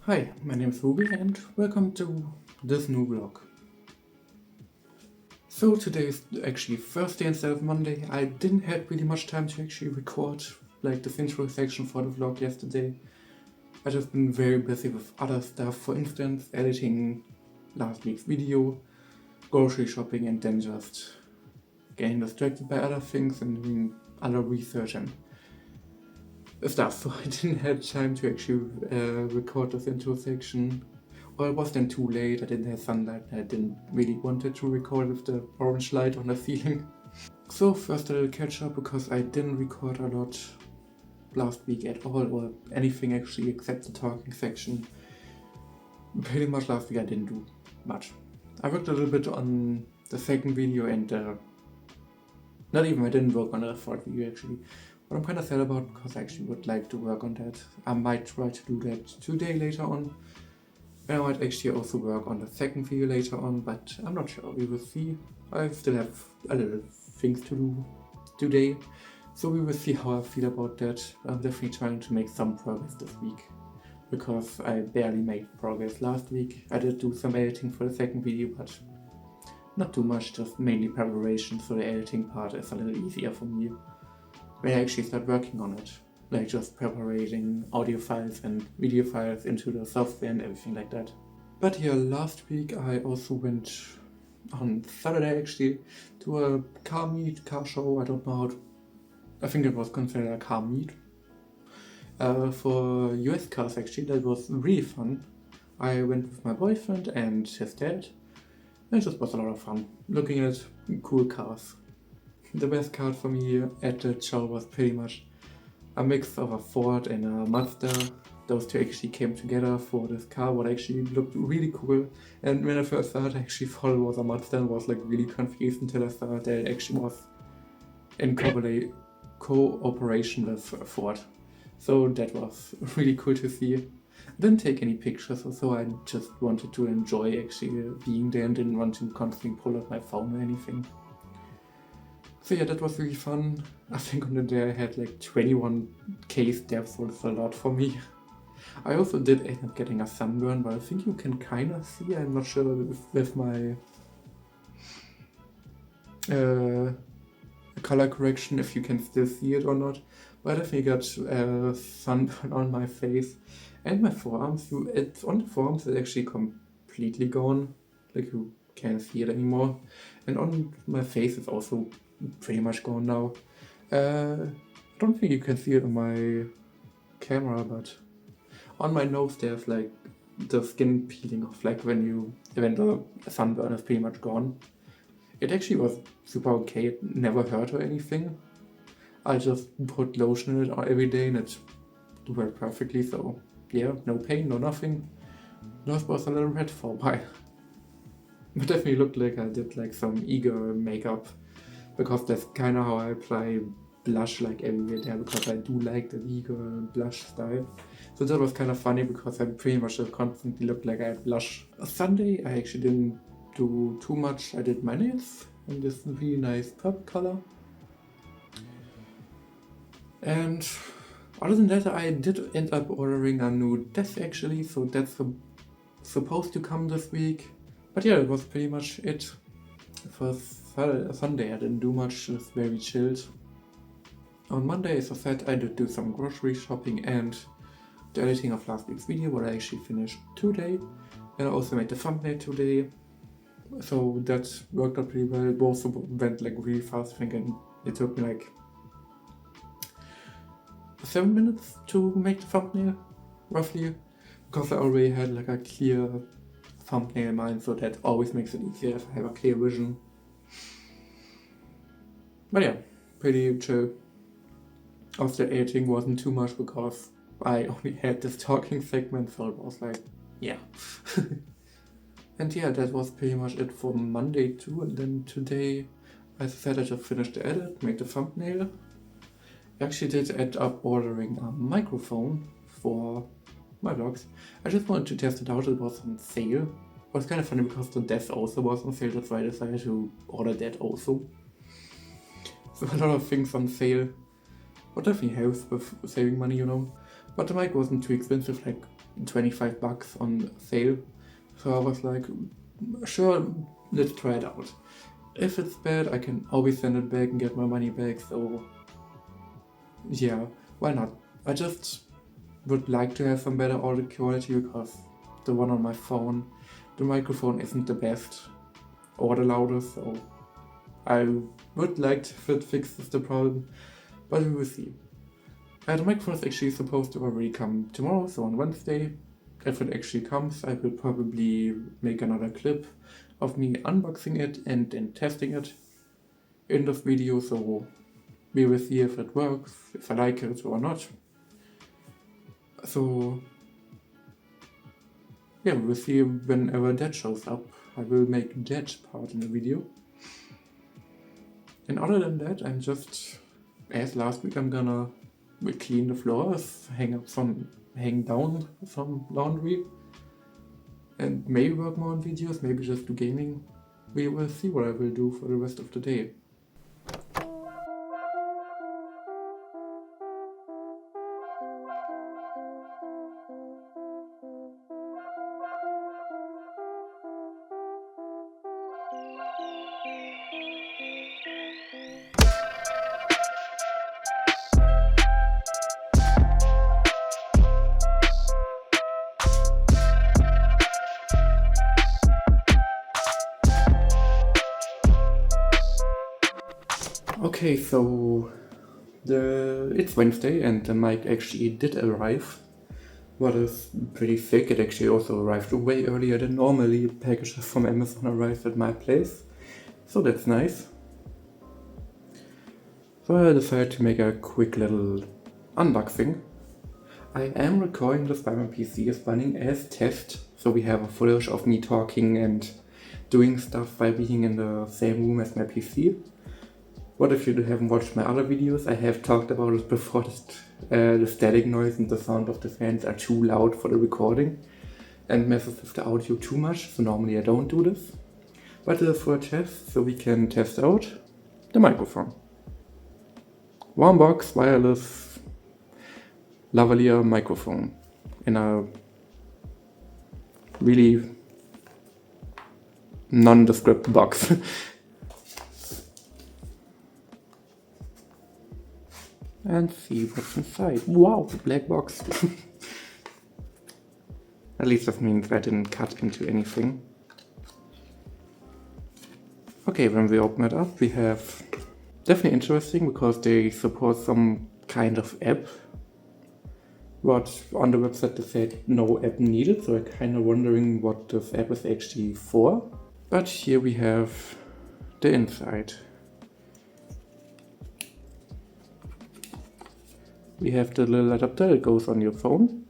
Hi, my name is Ruby and welcome to this new vlog. So today is actually Thursday instead of Monday. I didn't have really much time to actually record like this intro section for the vlog yesterday. I just been very busy with other stuff, for instance editing last week's video, grocery shopping, and then just getting distracted by other things and doing other research and stuff, so I didn't have time to actually record this intro section. Or it was then too late, I didn't have sunlight, I didn't really wanted to record with the orange light on the ceiling. So first a little catch up, because I didn't record a lot last week at all, or anything actually except the talking section. Pretty much last week I didn't do much. I worked a little bit on the second video and I didn't work on the third video actually. What I'm kind of sad about, because I actually would like to work on that. I might try to do that today later on. And I might actually also work on the second video later on, but I'm not sure, we will see. I still have a little things to do today, so we will see how I feel about that. I'm definitely trying to make some progress this week, because I barely made progress last week. I did do some editing for the second video, but not too much, just mainly preparation, so the editing part is a little easier for me when I actually start working on it. Like just preparing audio files and video files into the software and everything like that. But yeah, last week I also went on Saturday actually to a car show. I don't know how I think it was considered a car meet. For US cars actually, that was really fun. I went with my boyfriend and his dad. And it just was a lot of fun, looking at cool cars. The best car for me at the show was pretty much a mix of a Ford and a Mazda. Those two actually came together for this car, what actually looked really cool. And when I first saw it, I actually thought it was a Mazda and was like really confused until I saw that it actually was in cooperation with Ford. So that was really cool to see. I didn't take any pictures, so I just wanted to enjoy actually being there and didn't want to constantly pull out my phone or anything. So yeah, that was really fun. I think on the day I had like 21k steps, so it's a lot for me. I also did end up getting a sunburn, but I think you can kind of see. I'm not sure with my color correction if you can still see it or not. But I definitely got sunburn on my face and my forearms. It's on the forearms, it's actually completely gone. Like you can't see it anymore. And on my face it's also pretty much gone now. I don't think you can see it on my camera, but on my nose there's like the skin peeling off, like when the sunburn is pretty much gone. It actually was super okay, it never hurt or anything. I just put lotion in it every day and it worked perfectly, so yeah, no pain, no nothing. Nose was a little red for a while. But definitely looked like I did like some eager makeup, because that's kind of how I apply blush like everywhere there, because I do like the eager blush style. So that was kind of funny, because I pretty much just constantly looked like I had blush. Sunday I actually didn't do too much. I did my nails in this really nice purple color. And other than that, I did end up ordering a new desk actually, so that's supposed to come this week. But yeah, it was pretty much it. For Sunday I didn't do much, just very chilled. On Monday, as I said, I did do some grocery shopping and the editing of last week's video, what I actually finished today. And I also made the thumbnail today, so that worked out pretty well. It also went like really fast. I think it took me like 7 minutes to make the thumbnail, roughly, because I already had like a clear thumbnail in mind, so that always makes it easier if I have a clear vision. But yeah, pretty chill. Also, the editing wasn't too much because I only had this talking segment, so it was like, yeah. And yeah, that was pretty much it for Monday too. And then today, as I said, I just finished the edit, made the thumbnail. I actually did end up ordering a microphone for my vlogs. I just wanted to test it out, it was on sale. It was kind of funny because the desk also was on sale, that's why I decided to order that also. So a lot of things on sale. what definitely helps with saving money, you know. But the mic wasn't too expensive, like 25 bucks on sale. So I was like, sure, let's try it out. If it's bad, I can always send it back and get my money back, so yeah, why not? I just would like to have some better audio quality because the one on my phone, the microphone isn't the best or the loudest, so I would like to if it fixes the problem, but we will see. The microphone is actually supposed to already come tomorrow, so on Wednesday. If it actually comes, I will probably make another clip of me unboxing it and then testing it in this video, so we will see if it works, if I like it or not. So yeah, we will see whenever that shows up. I will make that part in the video. And other than that, I'm just, as last week, I'm gonna clean the floors, hang down some laundry, and maybe work more on videos, maybe just do gaming. We will see what I will do for the rest of the day. Okay, so it's Wednesday and the mic actually did arrive. What is pretty sick, it actually also arrived way earlier than normally packages from Amazon arrive at my place. So that's nice. So I decided to make a quick little unboxing. I am recording this while my PC is running as test, so we have a footage of me talking and doing stuff while being in the same room as my PC. What if you haven't watched my other videos? I have talked about it before. The static noise and the sound of the fans are too loud for the recording and messes with the audio too much, so normally I don't do this. But it is for a test, so we can test out the microphone. One box wireless lavalier microphone in a really nondescript box. And see what's inside. Wow, black box. At least that means I didn't cut into anything. Okay, when we open it up, we have definitely interesting because they support some kind of app. But on the website they said no app needed, so I'm kind of wondering what this app is actually for. But here we have the inside. We have the little adapter that goes on your phone.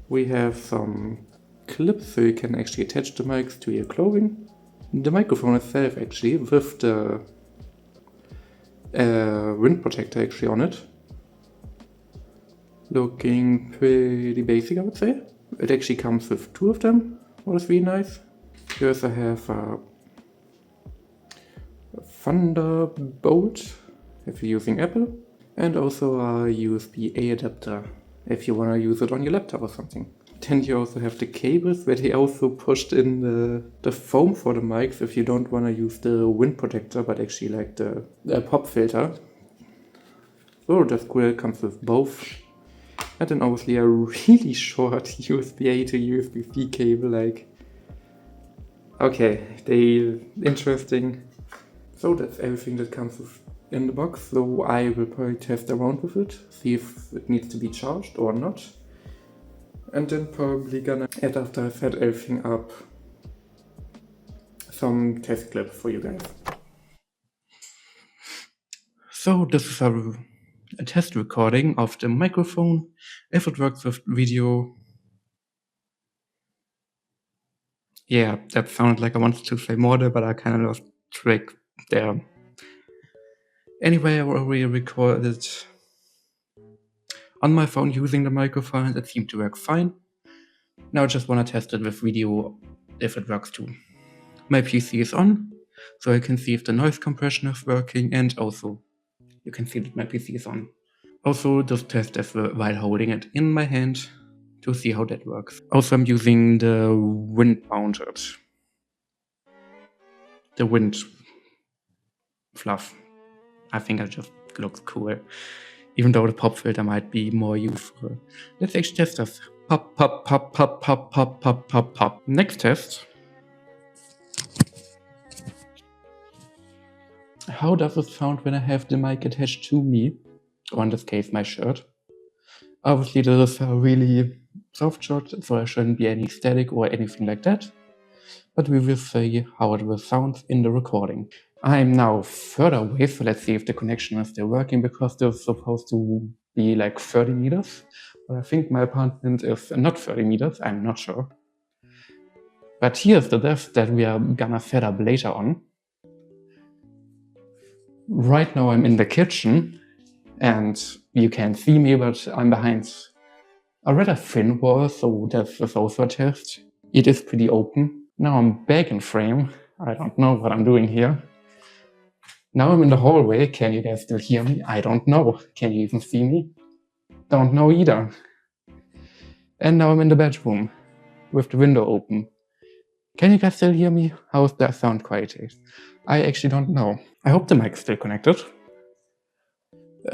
We have some clips so you can actually attach the mics to your clothing. The microphone itself actually with the wind protector actually on it. Looking pretty basic, I would say. It actually comes with two of them, what is really nice. You also have a Thunderbolt if you're using Apple. And also a USB-A adapter if you want to use it on your laptop or something. Then you also have the cables where they also pushed in the foam for the mics if you don't want to use the wind protector but actually like the pop filter. So that's cool, it comes with both. And then obviously a really short USB-A to USB-C cable, like, okay, interesting. So that's everything that comes with in the box, so I will probably test around with it, see if it needs to be charged or not. And then probably gonna add, after I've set everything up, some test clips for you guys. So this is a test recording of the microphone, if it works with video. Yeah, that sounded like I wanted to say more there, but I kind of lost track there. Anyway, I already recorded on my phone using the microphone and it seemed to work fine. Now I just want to test it with video if it works too. My PC is on, so I can see if the noise compression is working and also you can see that my PC is on. Also, just test as well while holding it in my hand to see how that works. Also, I'm using the wind mounted, the wind fluff. I think it just looks cool, even though the pop filter might be more useful. Let's actually test this. Pop, pop, pop, pop, pop, pop, pop, pop, pop. Next test. How does it sound when I have the mic attached to me, or in this case, my shirt? Obviously, this is a really soft shot, so there shouldn't be any static or anything like that. But we will see how it will sound in the recording. I'm now further away, so let's see if the connection is still working, because this is supposed to be like 30 meters. But I think my apartment is not 30 meters, I'm not sure. But here's the desk that we are gonna set up later on. Right now I'm in the kitchen, and you can't see me, but I'm behind a rather thin wall, so that is also a test. It is pretty open. Now I'm back in frame. I don't know what I'm doing here. Now I'm in the hallway. Can you guys still hear me? I don't know. Can you even see me? Don't know either. And now I'm in the bedroom with the window open. Can you guys still hear me? How's that sound quality? I actually don't know. I hope the mic is still connected.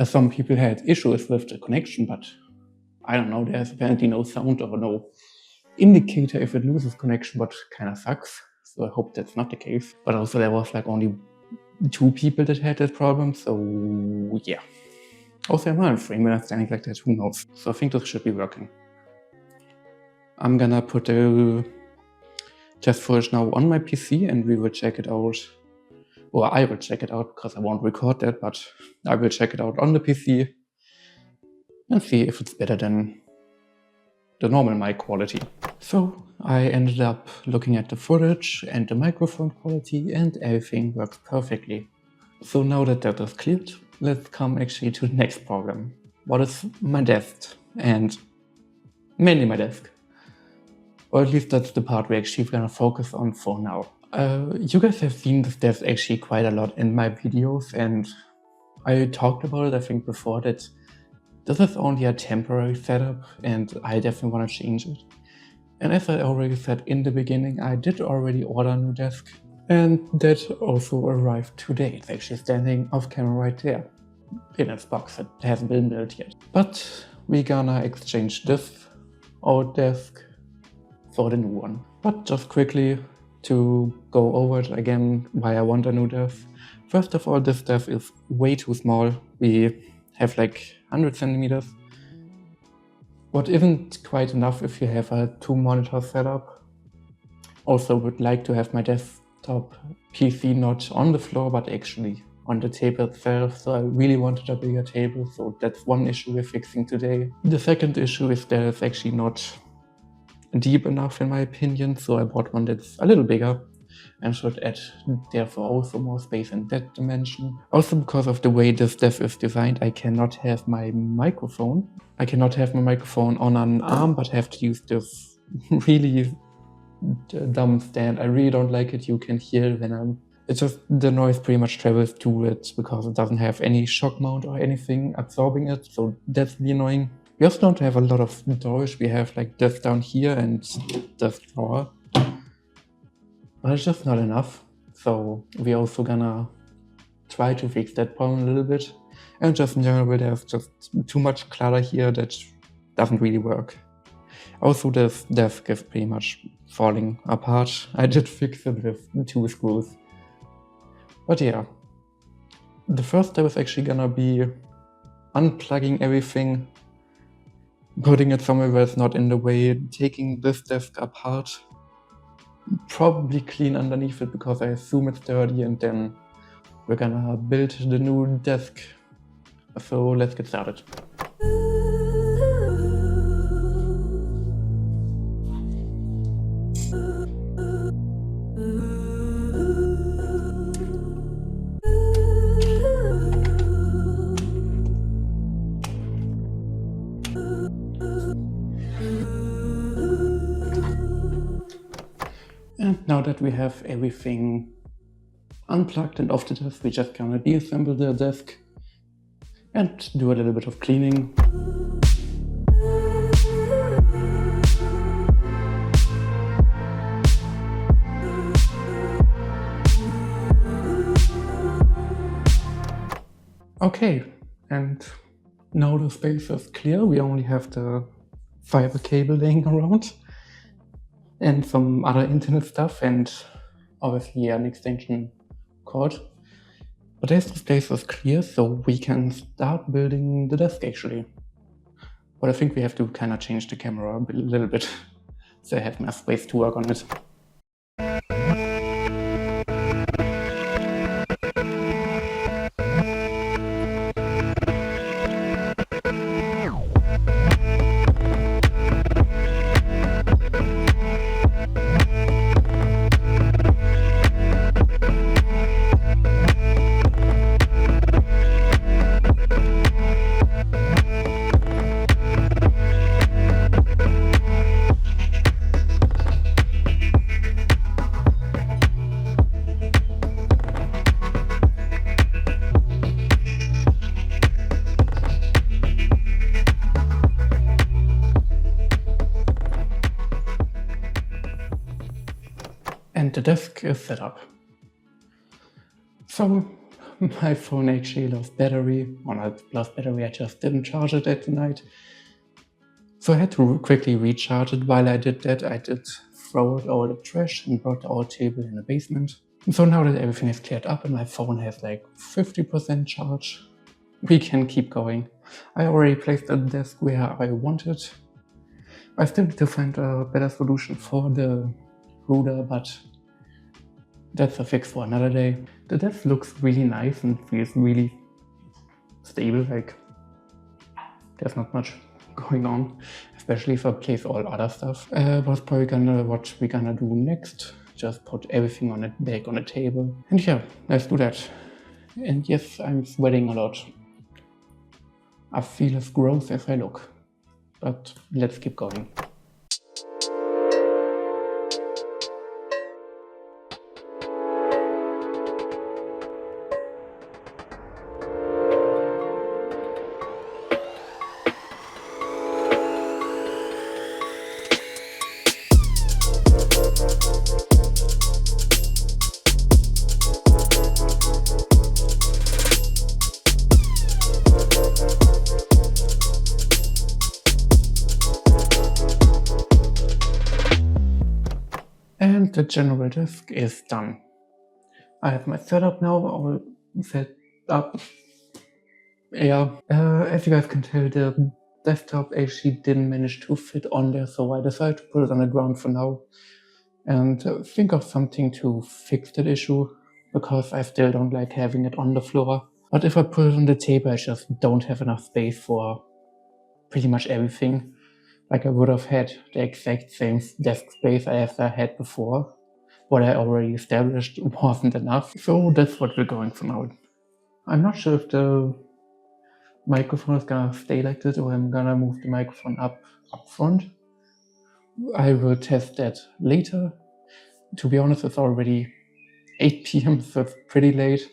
Some people had issues with the connection, but I don't know, there's apparently no sound or no indicator if it loses connection, but kind of sucks. So I hope that's not the case. But also there was like only 2 people that had that problem, so yeah. Also I'm not in frame when I'm standing like that, who knows. So I think this should be working. I'm gonna put the test footage now on my PC and we will check it out. Or I will check it out, because I won't record that, but I will check it out on the PC and see if it's better than the normal mic quality. So I ended up looking at the footage and the microphone quality, and everything works perfectly. So now that that is cleared, let's come actually to the next problem. What is my desk? And mainly my desk. Or at least that's the part we're actually gonna focus on for now. You guys have seen this desk actually quite a lot in my videos, and I talked about it I think before that this is only a temporary setup and I definitely want to change it. And as I already said in the beginning, I did already order a new desk, and that also arrived today. It's actually standing off camera right there in its box. It hasn't been built yet. But we're gonna exchange this old desk for the new one. But just quickly to go over it again why I want a new desk. First of all, this desk is way too small. We have like 100 centimeters. What isn't quite enough if you have a 2-monitor setup. Also would like to have my desktop PC not on the floor but actually on the table itself, so I really wanted a bigger table, so that's one issue we're fixing today. The second issue is that it's actually not deep enough in my opinion, so I bought one that's a little bigger and should add therefore also more space in that dimension. Also because of the way this desk is designed, I cannot have my microphone. I cannot have my microphone on an arm, but have to use this really dumb stand. I really don't like it. You can hear when it's just the noise pretty much travels to it because it doesn't have any shock mount or anything absorbing it, so that's the annoying. We also don't have a lot of storage. We have like this down here and this drawer. But it's just not enough. So we're also gonna try to fix that problem a little bit. And just in general, there's just too much clutter here that doesn't really work. Also, this desk is pretty much falling apart. I did fix it with 2 screws. But yeah, the first step is actually gonna be unplugging everything, putting it somewhere where it's not in the way, taking this desk apart, probably clean underneath it because I assume it's dirty, and then we're gonna build the new desk. So let's get started. And now that we have everything unplugged and off the desk, we're just gonna deassemble the desk and do a little bit of cleaning. Okay, and now the space is clear. We only have the fiber cable laying around and some other internet stuff, and obviously an extension cord. But as the space is clear, so we can start building the desk actually. But I think we have to kind of change the camera a little bit so I have enough space to work on it. And the desk is set up. So my phone actually lost battery, or not lost battery, I just didn't charge it at night. So I had to quickly recharge it. While I did that, I did throw out all the trash and brought the old table in the basement. And so now that everything is cleared up and my phone has like 50% charge, we can keep going. I already placed the desk where I wanted. I still need to find a better solution for the ruler, but that's a fix for another day. The desk looks really nice and feels really stable, like there's not much going on, especially if I place all other stuff. But probably what we're gonna do next, just put everything on it back on the table. And yeah, let's do that. And yes, I'm sweating a lot. I feel as gross as I look, but let's keep going. And the general desk is done. I have my setup now, all set up. Yeah, as you guys can tell, the desktop actually didn't manage to fit on there, so I decided to put it on the ground for now and think of something to fix that issue, because I still don't like having it on the floor. But if I put it on the table, I just don't have enough space for pretty much everything. Like I would have had the exact same desk space as I had before. What I already established wasn't enough. So that's what we're going for now. I'm not sure if the microphone is gonna stay like this or I'm gonna move the microphone up front. I will test that later. To be honest, it's already 8 p.m, so it's pretty late.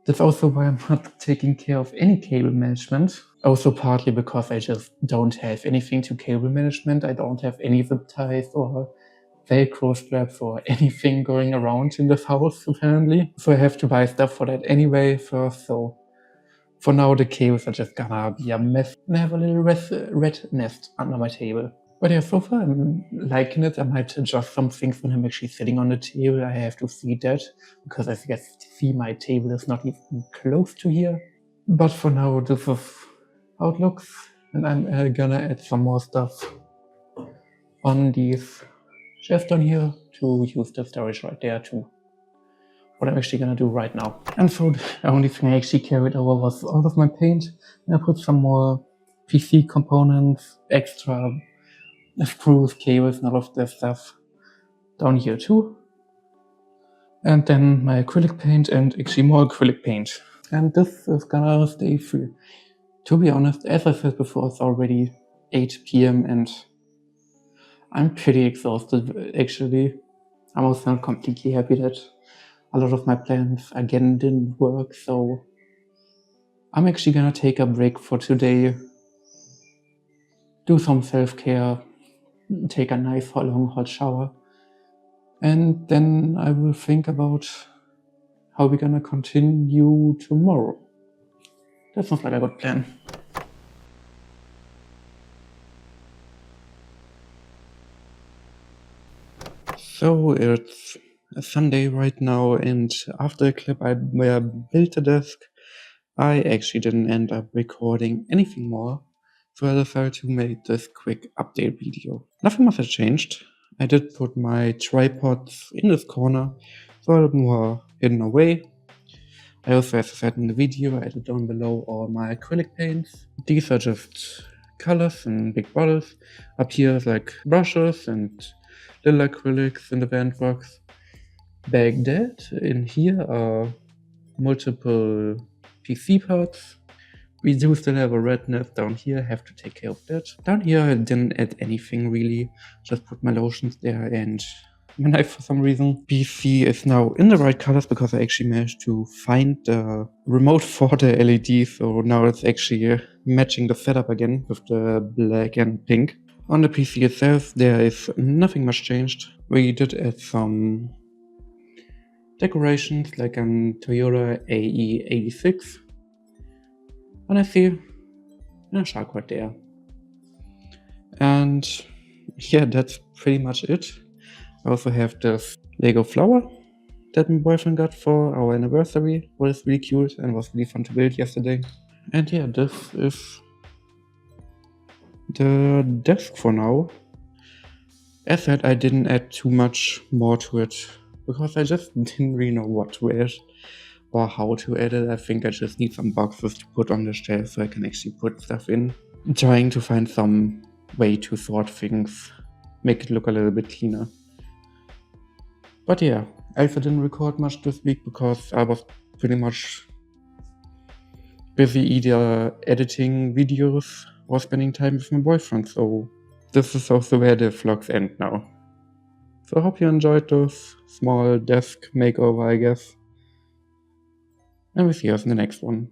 That's also why I'm not taking care of any cable management. Also partly because I just don't have anything to cable management. I don't have any zip ties or Velcro straps or anything going around in this house apparently. So I have to buy stuff for that anyway first. So for now the cables are just gonna be a mess. And I have a little red nest under my table. But yeah, so far I'm liking it. I might adjust some things when I'm actually sitting on the table. I have to see that, because as you guys see, my table is not even close to here. But for now, this is how it looks. And I'm gonna add some more stuff on these chest on here to use the storage right there too. What I'm actually gonna do right now. And so the only thing I actually carried over was all of my paint. And I put some more PC components, extra screws, cables, and all of that stuff down here too. And then my acrylic paint and actually more acrylic paint. And this is gonna stay free. To be honest, as I said before, it's already 8 p.m. and I'm pretty exhausted actually. I'm also not completely happy that a lot of my plans again didn't work, so I'm actually gonna take a break for today, do some self-care, take a nice long hot shower, and then I will think about how we're gonna continue tomorrow. That sounds like a good plan. So it's a Sunday right now, and after the clip where I built a desk, I actually didn't end up recording anything more, so I decided to make this quick update video. Nothing much has changed. I did put my tripods in this corner, so a little more hidden away. I also, as I said in the video, I added down below all my acrylic paints. These are just colors in big bottles. Up here is like brushes and little acrylics in the bandbox. Back that, in here are multiple PC parts. We do still have a redness down here, have to take care of that. Down here I didn't add anything really, just put my lotions there and my knife for some reason. PC is now in the right colors because I actually managed to find the remote for the LED, so now it's actually matching the setup again with the black and pink. On the PC itself there is nothing much changed. We did add some decorations like an Toyota AE86. And I see a shark right there. And yeah, that's pretty much it. I also have this Lego flower that my boyfriend got for our anniversary, what is really cute and was really fun to build yesterday. And yeah, this is the desk for now. As said, I didn't add too much more to it because I just didn't really know what to add or how to add it. I think I just need some boxes to put on the shelf so I can actually put stuff in. I'm trying to find some way to sort things, make it look a little bit cleaner. But yeah, I also didn't record much this week because I was pretty much busy either editing videos or spending time with my boyfriend, so this is also where the vlogs end now. So I hope you enjoyed this small desk makeover, I guess. And we'll see us in the next one.